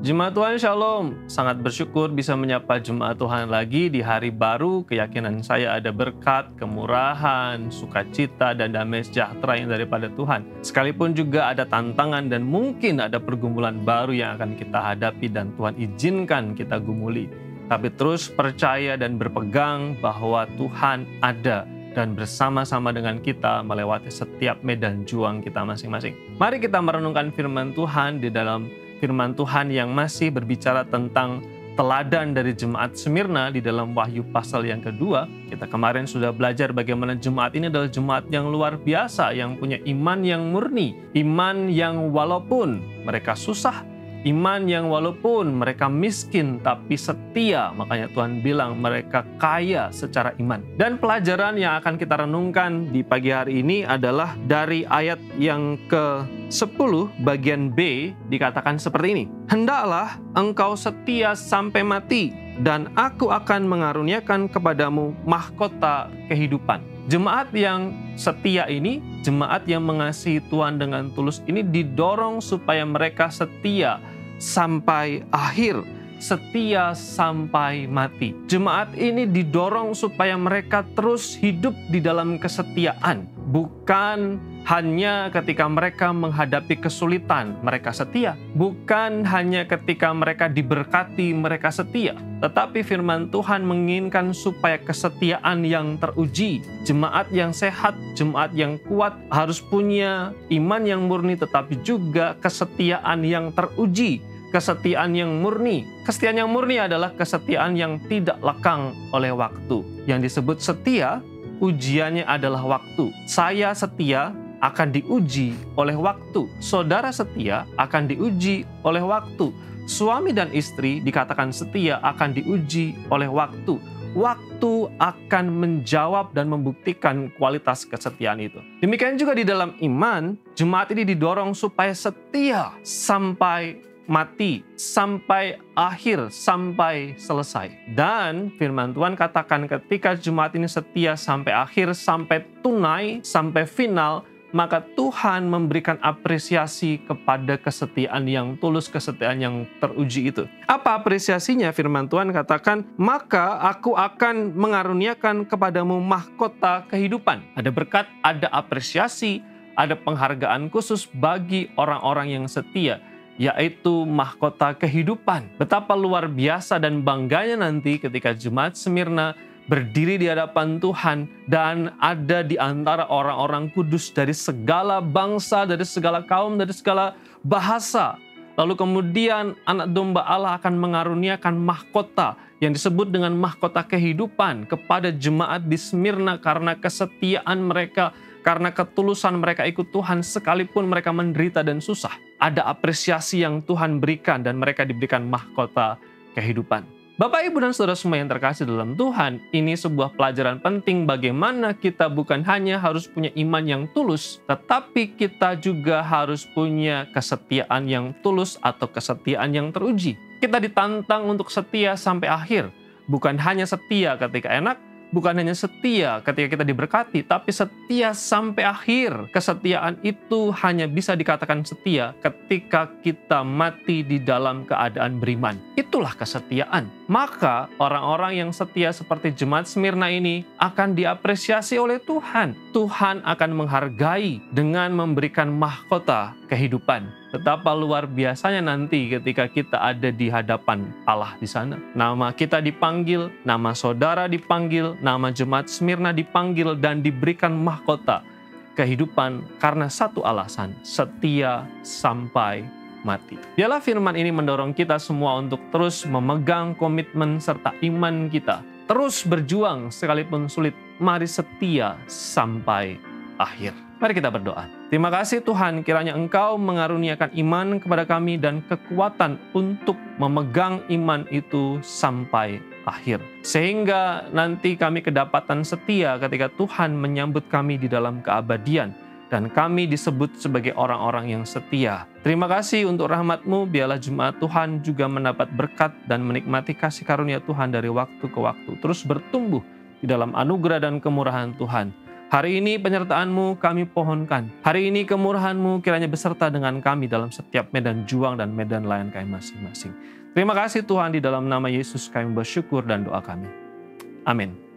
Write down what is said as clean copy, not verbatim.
Jemaat Tuhan Shalom, sangat bersyukur bisa menyapa Jemaat Tuhan lagi di hari baru. Keyakinan saya ada berkat, kemurahan, sukacita, dan damai sejahtera yang daripada Tuhan. Sekalipun juga ada tantangan dan mungkin ada pergumulan baru yang akan kita hadapi dan Tuhan izinkan kita gumuli. Tapi terus percaya dan berpegang bahwa Tuhan ada dan bersama-sama dengan kita melewati setiap medan juang kita masing-masing. Mari kita merenungkan firman Tuhan di dalam firman Tuhan yang masih berbicara tentang teladan dari jemaat Smyrna di dalam Wahyu pasal yang kedua. Kita kemarin sudah belajar bagaimana jemaat ini adalah jemaat yang luar biasa, yang punya iman yang murni, iman yang walaupun mereka susah, iman yang walaupun mereka miskin tapi setia. Makanya Tuhan bilang mereka kaya secara iman. Dan pelajaran yang akan kita renungkan di pagi hari ini adalah dari ayat yang ke-10 bagian B, dikatakan seperti ini. Hendaklah engkau setia sampai mati, dan aku akan mengaruniakan kepadamu mahkota kehidupan. Jemaat yang setia ini, jemaat yang mengasihi Tuhan dengan tulus ini didorong supaya mereka setia sampai akhir, setia sampai mati. Jemaat ini didorong supaya mereka terus hidup di dalam kesetiaan. Bukan hanya ketika mereka menghadapi kesulitan, mereka setia. Bukan hanya ketika mereka diberkati, mereka setia. Tetapi firman Tuhan menginginkan supaya kesetiaan yang teruji. Jemaat yang sehat, jemaat yang kuat harus punya iman yang murni, tetapi juga kesetiaan yang teruji. Kesetiaan yang murni. Kesetiaan yang murni adalah kesetiaan yang tidak lekang oleh waktu. Yang disebut setia, ujiannya adalah waktu. Saya setia akan diuji oleh waktu. Saudara setia akan diuji oleh waktu. Suami dan istri dikatakan setia akan diuji oleh waktu. Waktu akan menjawab dan membuktikan kualitas kesetiaan itu. Demikian juga di dalam iman, jemaat ini didorong supaya setia sampai mati, sampai akhir, sampai selesai. Dan firman Tuhan katakan ketika jemaat ini setia sampai akhir, sampai tunai, sampai final, maka Tuhan memberikan apresiasi kepada kesetiaan yang tulus, kesetiaan yang teruji itu. Apa apresiasinya? Firman Tuhan katakan, maka aku akan mengaruniakan kepadamu mahkota kehidupan. Ada berkat, ada apresiasi, ada penghargaan khusus bagi orang-orang yang setia, yaitu mahkota kehidupan. Betapa luar biasa dan bangganya nanti ketika jemaat Smyrna berdiri di hadapan Tuhan dan ada di antara orang-orang kudus dari segala bangsa, dari segala kaum, dari segala bahasa. Lalu kemudian anak domba Allah akan mengaruniakan mahkota yang disebut dengan mahkota kehidupan kepada jemaat di Smyrna karena kesetiaan mereka, karena ketulusan mereka ikut Tuhan sekalipun mereka menderita dan susah. Ada apresiasi yang Tuhan berikan dan mereka diberikan mahkota kehidupan. Bapak, Ibu, dan saudara semua yang terkasih dalam Tuhan, ini sebuah pelajaran penting bagaimana kita bukan hanya harus punya iman yang tulus, tetapi kita juga harus punya kesetiaan yang tulus atau kesetiaan yang teruji. Kita ditantang untuk setia sampai akhir. Bukan hanya setia ketika enak, bukan hanya setia ketika kita diberkati, tapi setia sampai akhir. Kesetiaan itu hanya bisa dikatakan setia ketika kita mati di dalam keadaan beriman. Itulah kesetiaan. Maka orang-orang yang setia seperti jemaat Smyrna ini akan diapresiasi oleh Tuhan. Tuhan akan menghargai dengan memberikan mahkota kehidupan. Betapa luar biasanya nanti ketika kita ada di hadapan Allah di sana. Nama kita dipanggil, nama saudara dipanggil, nama jemaat Smyrna dipanggil dan diberikan mahkota kehidupan karena satu alasan, setia sampai mati. Biarlah firman ini mendorong kita semua untuk terus memegang komitmen serta iman kita. Terus berjuang sekalipun sulit, mari setia sampai akhir. Mari kita berdoa. Terima kasih Tuhan, kiranya Engkau mengaruniakan iman kepada kami dan kekuatan untuk memegang iman itu sampai akhir. Sehingga nanti kami kedapatan setia ketika Tuhan menyambut kami di dalam keabadian. Dan kami disebut sebagai orang-orang yang setia. Terima kasih untuk rahmat-Mu, biarlah jemaat Tuhan juga mendapat berkat dan menikmati kasih karunia Tuhan dari waktu ke waktu. Terus bertumbuh di dalam anugerah dan kemurahan Tuhan. Hari ini penyertaan-Mu kami pohonkan. Hari ini kemurahan-Mu kiranya beserta dengan kami dalam setiap medan juang dan medan layan kami masing-masing. Terima kasih Tuhan, di dalam nama Yesus kami bersyukur dan doa kami. Amin.